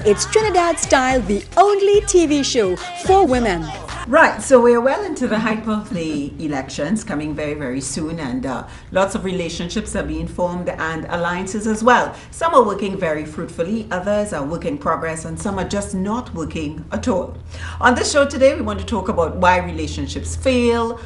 It's Trinidad Style, the only TV show for women. Right, so we're well into the hype of the elections coming very, very soon, and lots of relationships are being formed and alliances as well. Some are working very fruitfully, others are work in progress, and some are just not working at all. On this show today, we want to talk about why relationships fail.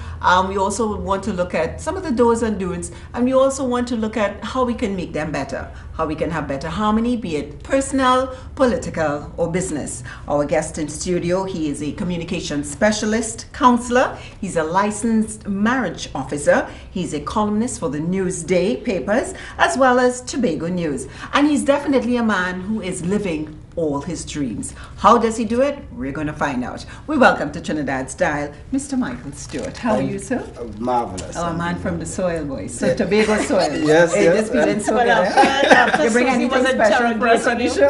We also want to look at some of the do's and don'ts, and we also want to look at how we can make them better, how we can have better harmony, be it personal, political, or business. Our guest in studio, he is a communication specialist, counselor. He's a licensed marriage officer. He's a columnist for the Newsday papers, as well as Tobago News. And he's definitely a man who is living all his dreams. How does he do it? We're going to find out. We welcome to Trinidad Style, Mr. Michael Stewart. How are you, sir? Marvelous. Oh, a man from the soil, boys. So Tobago soil. Yes, hey, yes. This feeling so good. You bring anything special for us on the show?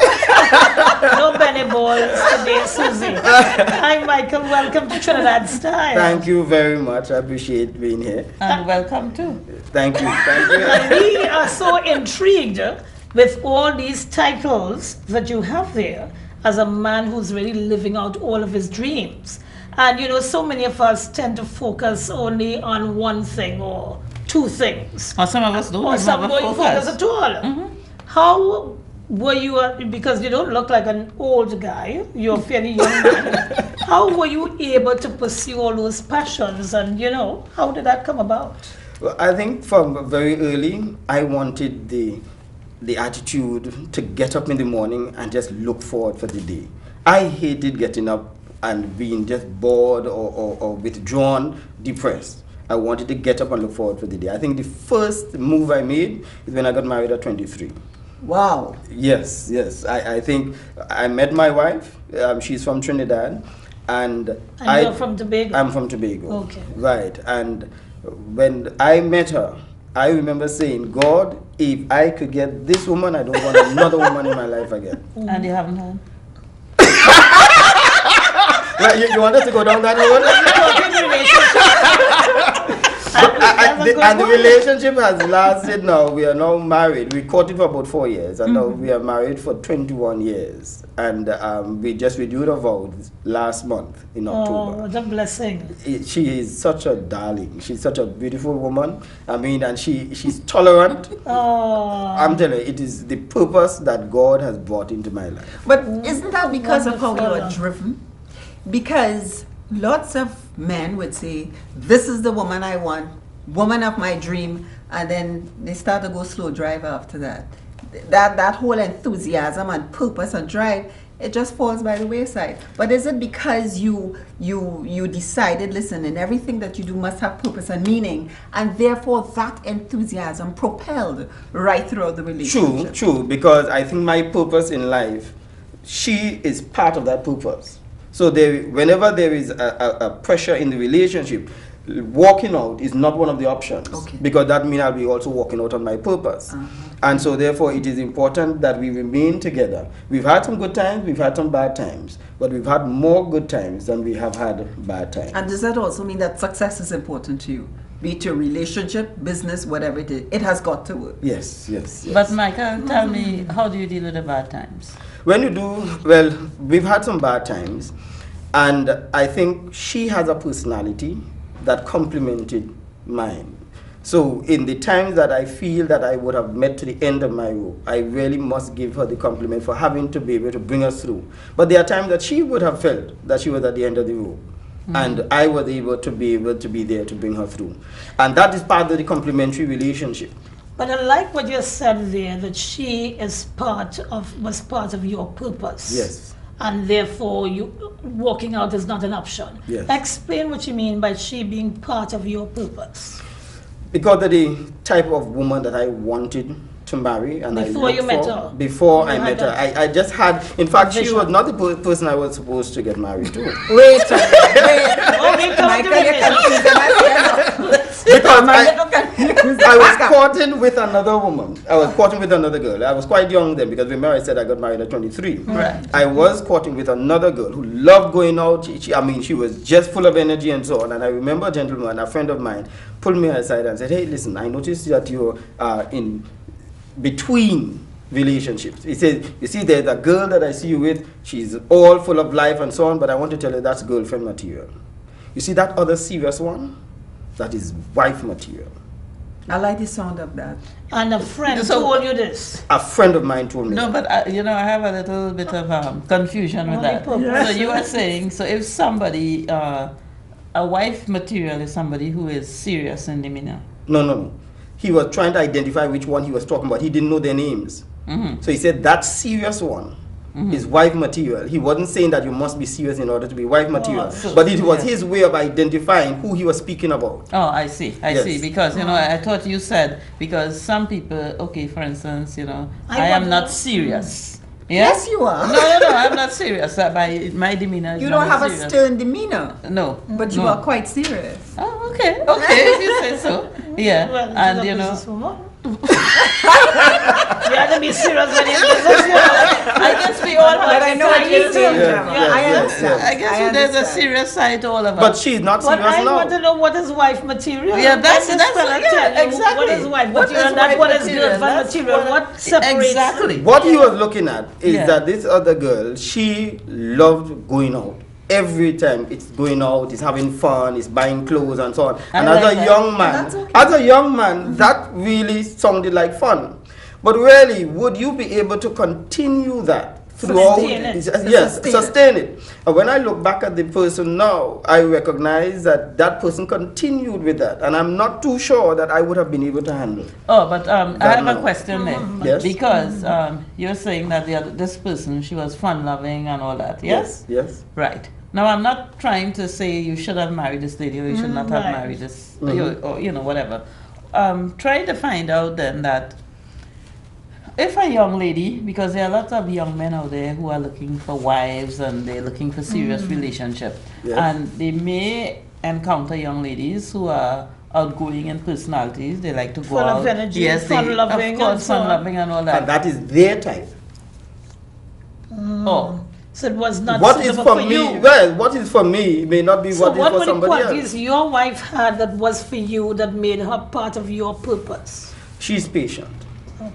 No Benny balls today, Susie. Hi, Michael. Welcome to Trinidad Style. Thank you very much. I appreciate being here. And welcome too. Thank you. Thank you. And we are so intrigued with all these titles that you have there as a man who's really living out all of his dreams. And you know, so many of us tend to focus only on one thing or two things. Or some of us don't. Or some don't focus at all. How were you, because you don't look like an old guy, you're a fairly young man. How were you able to pursue all those passions, and you know, how did that come about? Well, I think from very early, I wanted the attitude to get up in the morning and just look forward for the day. I hated getting up and being just bored or withdrawn, depressed. I wanted to get up and look forward for the day. I think the first move I made is when I got married at 23. Wow. Yes, yes. I think I met my wife. She's from Trinidad. And you're from Tobago? I'm from Tobago. Okay. Right. And when I met her, I remember saying, God, if I could get this woman, I don't want another woman in my life again. And you haven't had? Well, you want us to go down that road? And the relationship has lasted now. We are now married. We courted for about 4 years, and now we are married for 21 years. And we just renewed our vows last month in October. Oh, what a blessing. She is such a darling. She's such a beautiful woman. I mean, and she's tolerant. Oh. I'm telling you, it is the purpose that God has brought into my life. But isn't that because of how you Wonderful. are driven? Because lots of men would say, this is the woman I want, woman of my dream, and then they start to go slow drive after that. That whole enthusiasm and purpose and drive, it just falls by the wayside. But is it because you decided, listen, in everything that you do must have purpose and meaning, and therefore that enthusiasm propelled right throughout the relationship? True, because I think my purpose in life, she is part of that purpose. So whenever there is a pressure in the relationship, walking out is not one of the options. Okay. Because that means I'll be also walking out on my purpose. And so therefore it is important that we remain together. We've had some good times, we've had some bad times, but we've had more good times than we have had bad times. And does that also mean that success is important to you? Be it your relationship, business, whatever it is, it has got to work. Yes. But Michael, tell me, how do you deal with the bad times? When you do, well, we've had some bad times, and I think she has a personality that complemented mine. So in the times that I feel that I would have met to the end of my rope, I really must give her the compliment for having to be able to bring us through. But there are times that she would have felt that she was at the end of the rope. And I was able to be there to bring her through. And that is part of the complementary relationship. But I like what you said there, that she was part of your purpose. Yes. And therefore, you walking out is not an option. Yes. Explain what you mean by she being part of your purpose. Because of the type of woman that I wanted to marry, and Before you met her? Before You I had met her, that I just had. In fact, she vision. was not the person I was supposed to get married to. Wait, Okay, come Michael, to you're it. confusing us. Because Confused. I was courting with another woman. I was courting with another girl. I was quite young then, because remember I said I got married at 23. Right. I was courting with another girl who loved going out. She was just full of energy and so on. And I remember a gentleman, a friend of mine, pulled me aside and said, hey, listen, I noticed that you're in between relationships. He says, you see, there's a girl that I see you with, she's all full of life and so on, but I want to tell you that's girlfriend material. You see that other serious one? That is wife material. I like the sound of that. And a friend told you this. A friend of mine told me. No, but I have a little bit of confusion with that. So you are saying, so if somebody, a wife material is somebody who is serious in demeanor. No. He was trying to identify which one he was talking about. He didn't know their names. So he said that serious one is wife material. He wasn't saying that you must be serious in order to be wife material. But it was his way of identifying who he was speaking about. Oh, I see. I see. Because, I thought you said, because some people, okay, for instance, I am not serious. Yeah? Yes, you are. No, I'm not serious. My demeanor is You don't not have serious. a stern demeanor. No. But you are quite serious. Oh, okay, if you say so. Yeah, Well, and you have to be serious when you're in business, I guess we all But I know what you're saying, Yeah, Gemma. I understand. I guess there's a serious side to all of us. But she's not But serious I now. want to know what is wife material. Yeah, that's Let this fella tell you exactly. what is wife What material, is not wife what is material? girlfriend That's material. What separates exactly. What he was looking at is Yeah. that this other girl, she loved going out. Every time it's going out, it's having fun, it's buying clothes and so on. And I as like a that. young man, That's okay. as a young man, that really sounded like fun. But really, would you be able to continue that throughout? Sustain it. Yes, Sustain sustain it. And when I look back at the person now, I recognize that that person continued with that, and I'm not too sure that I would have been able to handle. Oh, but I have a no. question there. Yes. Because you're saying that this person, she was fun-loving and all that, yes? Yes. Right. Now, I'm not trying to say you should have married this lady or you should not have right. married this, or whatever. Try to find out then that if a young lady, because there are lots of young men out there who are looking for wives and they're looking for serious relationship, Yes. and they may encounter young ladies who are outgoing in personalities. They like to go Full out. of energy, yes, fun-loving of course, and so on. fun-loving and all And that. that is their type. Oh, So it was not What is suitable for for me, you. well, what is for me may not be So what what is were for the somebody qualities else. your wife had that was for you that made her part of your purpose? She's patient. Okay.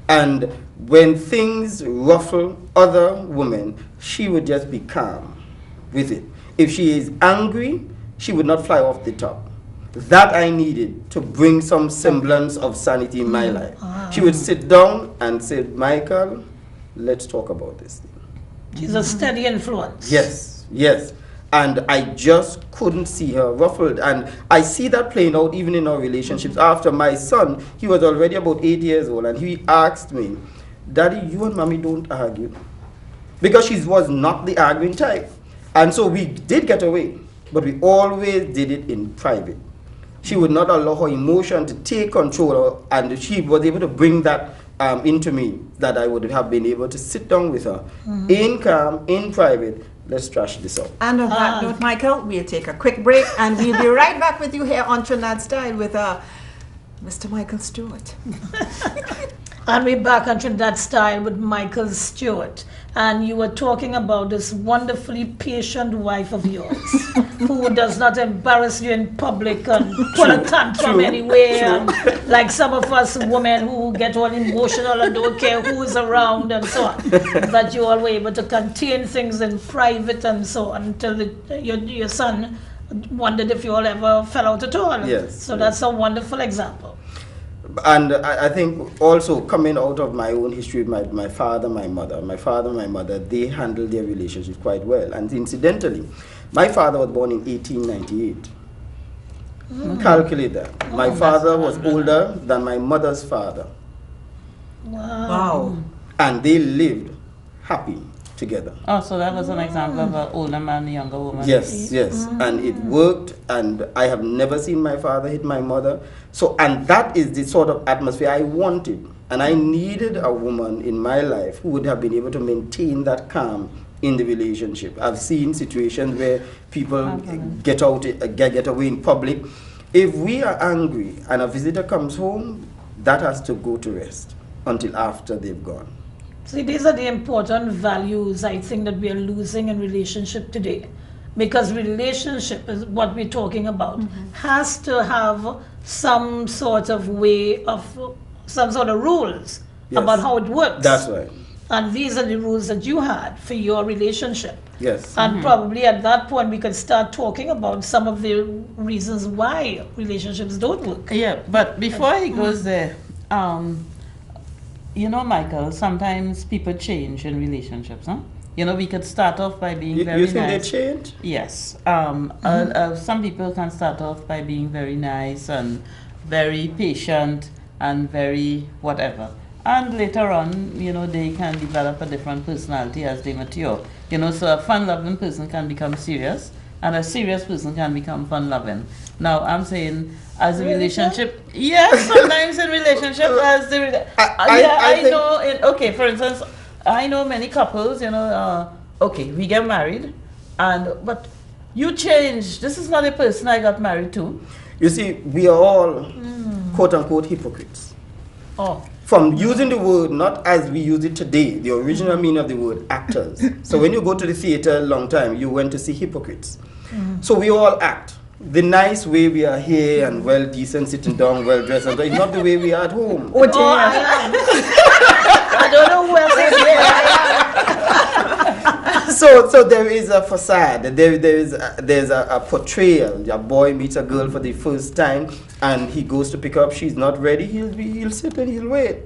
And when things ruffle other women, she would just be calm with it. If she is angry, she would not fly off the top. That I needed to bring some semblance of sanity in my life. She would sit down and say, Michael, let's talk about this thing. She's a steady influence. Yes. And I just couldn't see her ruffled. And I see that playing out even in our relationships. After my son, he was already about 8 years old, and he asked me, Daddy, you and Mommy don't argue. Because she was not the arguing type. And so we did get away, but we always did it in private. She would not allow her emotion to take control, and she was able to bring that into me, that I would have been able to sit down with her in calm, in private. Let's trash this out. And on that note, Michael, we'll take a quick break and we'll be right back with you here on Trinidad Style with Mr. Michael Stewart. And we're back on Trinidad Style with Michael Stewart. And you were talking about this wonderfully patient wife of yours who does not embarrass you in public and pull a tantrum anywhere. And like some of us women who get all emotional and don't care who is around and so on. That you all were able to contain things in private and so on until your son wondered if you all ever fell out at all. Yes, So yes. that's a wonderful example. And I think also coming out of my own history with my father, my mother, they handled their relationship quite well. And incidentally, my father was born in 1898. Calculate that. My father was older than my mother's father. Wow. And they lived happy together. Oh, so that was an example of an older man, younger woman. Yes. And it worked, and I have never seen my father hit my mother. So, and that is the sort of atmosphere I wanted. And I needed a woman in my life who would have been able to maintain that calm in the relationship. I've seen situations where people get away in public. If we are angry and a visitor comes home, that has to go to rest until after they've gone. See, these are the important values I think that we are losing in relationship today. Because relationship is what we're talking about, has to have some sort of way of, some sort of rules Yes. about how it works. That's right. And these are the rules that you had for your relationship. Yes. And probably at that point, we could start talking about some of the reasons why relationships don't work. Yeah, but before he goes there, you know, Michael, sometimes people change in relationships, huh? You know, we could start off by being very You think nice. they change? Yes. Some people can start off by being very nice and very patient and very whatever. And later on, you know, they can develop a different personality as they mature. You know, so a fun-loving person can become serious, and a serious person can become fun-loving. Now, I'm saying, as a relationship, yes, sometimes in relationship, as the I think- know. Okay, for instance, I know many couples. You know, okay, we get married, but you change. This is not a person I got married to. You see, we are all quote-unquote hypocrites. Oh. From using the word not as we use it today, the original meaning of the word actors. So when you go to the theater a long time, you went to see hypocrites. So we all act. The nice way we are here and well decent, sitting down, well dressed, and it's not the way we are at home. Oh, I don't know who else is here. So there is a facade. There's a portrayal. A boy meets a girl for the first time, and he goes to pick her up. She's not ready. He'll sit and he'll wait.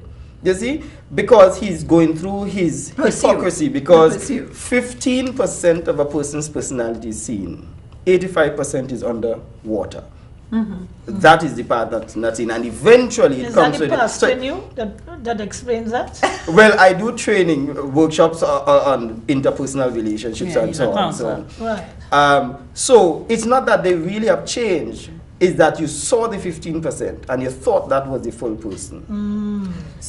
You see, because he's going through his hypocrisy. Because 15% of a person's personality is seen. 85% is underwater. That is the part that's not seen, and eventually it comes that the with pastor in you that explains that? Well, I do training workshops on interpersonal relationships and so on. So, Right. so it's not that they really have changed. It's that you saw the 15% and you thought that was the full person.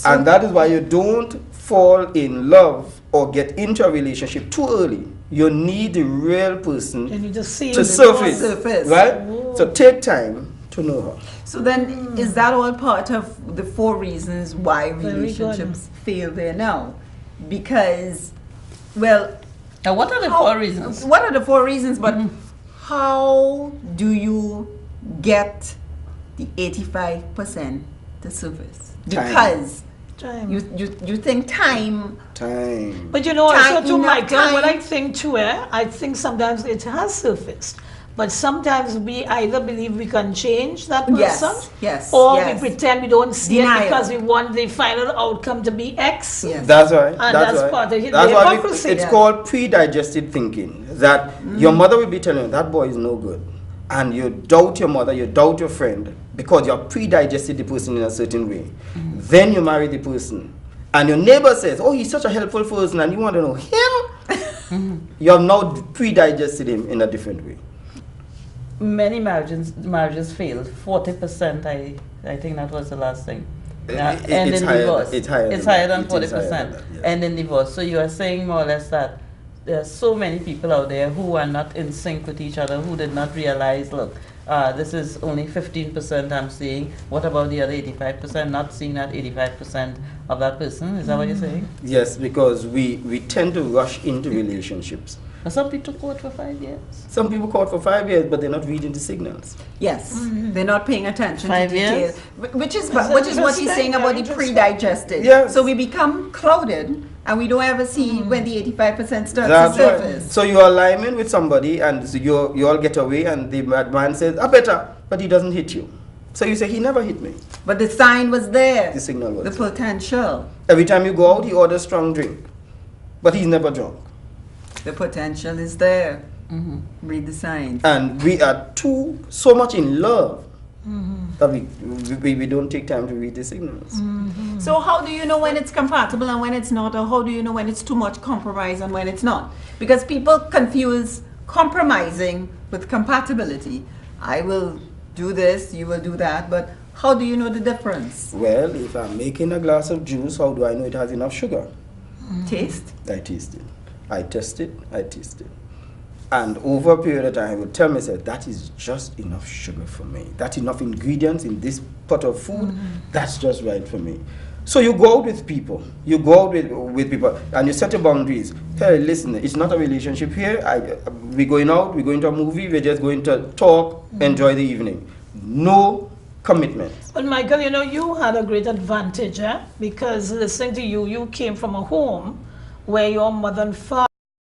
And that is why you don't fall in love or get into a relationship too early. You need the real person And you just see to it surface, right? Oh. So take time to know her. So then, is that all part of the 4 reasons why Very relationships fail there now? Because, well, Now, what are the 4 reasons? What are the 4 reasons? But how do you get the 85% to surface? Time. Because Time. you think time. But you know, Time, also too, enough Michael, what time. I think too, I think sometimes it has surfaced. But sometimes we either believe we can change that person, Yes, or yes. we pretend we don't see Denial. it because we want the final outcome to be X. Yes. That's right. And that's part of it, That's the why hypocrisy. it's called pre-digested thinking. That your mother will be telling you that boy is no good, and you doubt your mother, you doubt your friend because you have pre-digested the person in a certain way. Then you marry the person, and your neighbor says, "Oh, he's such a helpful person," and you want to know him. You have now pre-digested him in a different way. Many marriages failed. 40%, I think that was the last thing. End in divorce. It's higher. It's higher than It is higher 40%. than that, yeah. End in divorce. So you are saying more or less that there are so many people out there who are not in sync with each other, who did not realize, look, this is only 15% I'm seeing. What about the other 85%? Not seeing that 85% of that person. Is that what you're saying? Yes, because we tend to rush into relationships. But some people court for 5 years. Some people court for 5 years, but they're not reading the signals. Yes, they're not paying attention 5 to detail, years? which is what he's saying about the Interesting. pre-digested. Yes. So we become clouded, and we don't ever see when the 85% starts That's to right. surface. So you're alignment with somebody, and so you all get away, and the man says, "I better," but he doesn't hit you. So you say, "He never hit me." But the sign was there. The signal was The there. potential. Every time you go out, he orders strong drink, but he's never drunk. The potential is there. Read the signs. And we are so much in love that we don't take time to read the signals. So how do you know when it's compatible and when it's not, or how do you know when it's too much compromise and when it's not? Because people confuse compromising with compatibility. I will do this, you will do that, but how do you know the difference? Well, if I'm making a glass of juice, how do I know it has enough sugar? Taste? I taste it. I taste it. And over a period of time, I will tell myself, that is just enough sugar for me. That's enough ingredients in this pot of food. That's just right for me. So you go out with people. You go out with people, and you set your boundaries. Hey, listen, it's not a relationship here. We're going out, we're going to a movie, we're just going to talk, enjoy the evening. No commitment. But Michael, you know, you had a great advantage, because listening to you, you came from a home where your mother and father